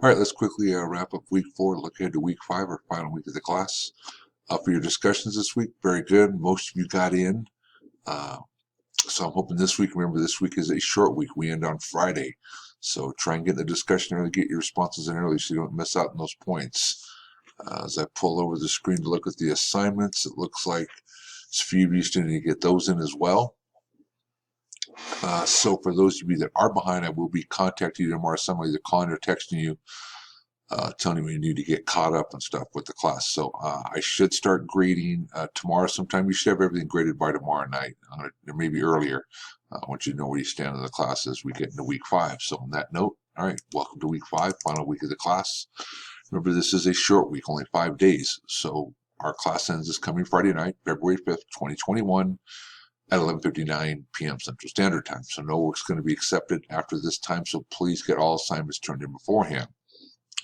All right, let's quickly wrap up week 4, look ahead to week 5, our final week of the class. For your discussions this week, very good. Most of you got in. So I'm hoping this week, remember this week is a short week. We end on Friday. So try and get the discussion early, get your responses in early so you don't miss out on those points. As I pull over the screen to look at the assignments, it looks like it's a few of you still need to get those in as well. So for those of you that are behind, I will be contacting you tomorrow, somebody either calling or texting you, telling me you need to get caught up and stuff with the class. So I should start grading tomorrow sometime. You should have everything graded by tomorrow night, or maybe earlier. I want you to know where you stand in the class as we get into week 5. So on that note, all right, welcome to week 5, final week of the class. Remember, this is a short week, only 5 days. So our class ends this coming Friday night, February 5th, 2021. At 11:59 p.m. Central Standard Time. So no work's going to be accepted after this time, so please get all assignments turned in beforehand.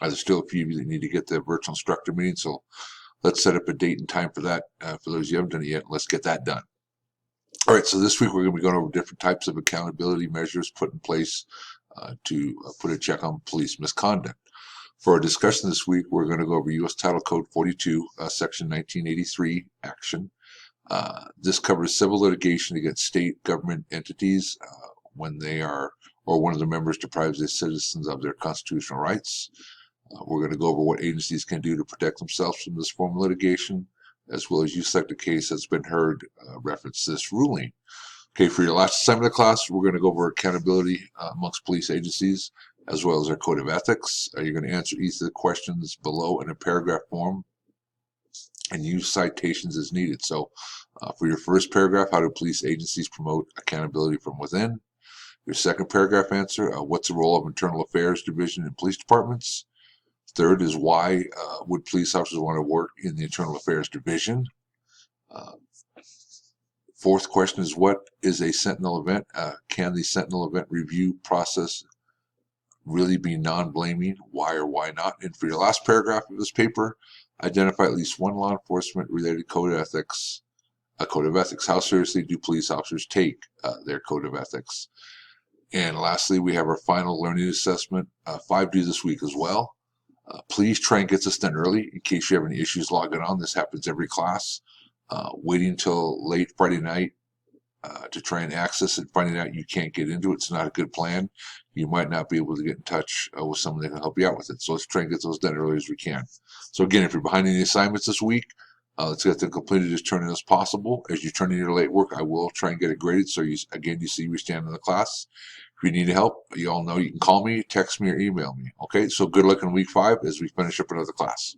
There's still a few of you that need to get the virtual instructor meeting, so let's set up a date and time for that. For those you haven't done it yet, let's get that done. All right, so this week we're going to be going over different types of accountability measures put in place to put a check on police misconduct. For our discussion this week, we're going to go over U.S. Title Code 42, Section 1983 action. This covers civil litigation against state government entities when they are, or one of the members deprives the citizens of their constitutional rights. We're going to go over what agencies can do to protect themselves from this form of litigation, as well as you select a case that's been heard reference this ruling. Okay, for your last assignment of the class, we're going to go over accountability amongst police agencies, as well as our code of ethics. You're going to answer each of the questions below in a paragraph form and use citations as needed. So for your first paragraph, how do police agencies promote accountability from within? Your second paragraph answer, what's the role of internal affairs division in police departments? Third is why would police officers want to work in the internal affairs division? Fourth question is, what is a sentinel event? Can the sentinel event review process really be non-blaming? Why or why not? And for your last paragraph of this paper, identify at least one law enforcement related code of ethics. A code of ethics. How seriously do police officers take their code of ethics? And lastly, we have our final learning assessment, 5 due this week as well. Please try and get this done early in case you have any issues logging on. This happens every class. Waiting until late Friday night to try and access it, finding out you can't get into it's not a good plan. You might not be able to get in touch with someone that can help you out with it. So let's try and get those done early as we can. So again, if you're behind any assignments this week, let's get them completed as turn in as possible. As you turn in your late work, I will try and get it graded. So you see we stand in the class. If you need help, you all know you can call me, text me, or email me. Okay, so good luck in week 5 as we finish up another class.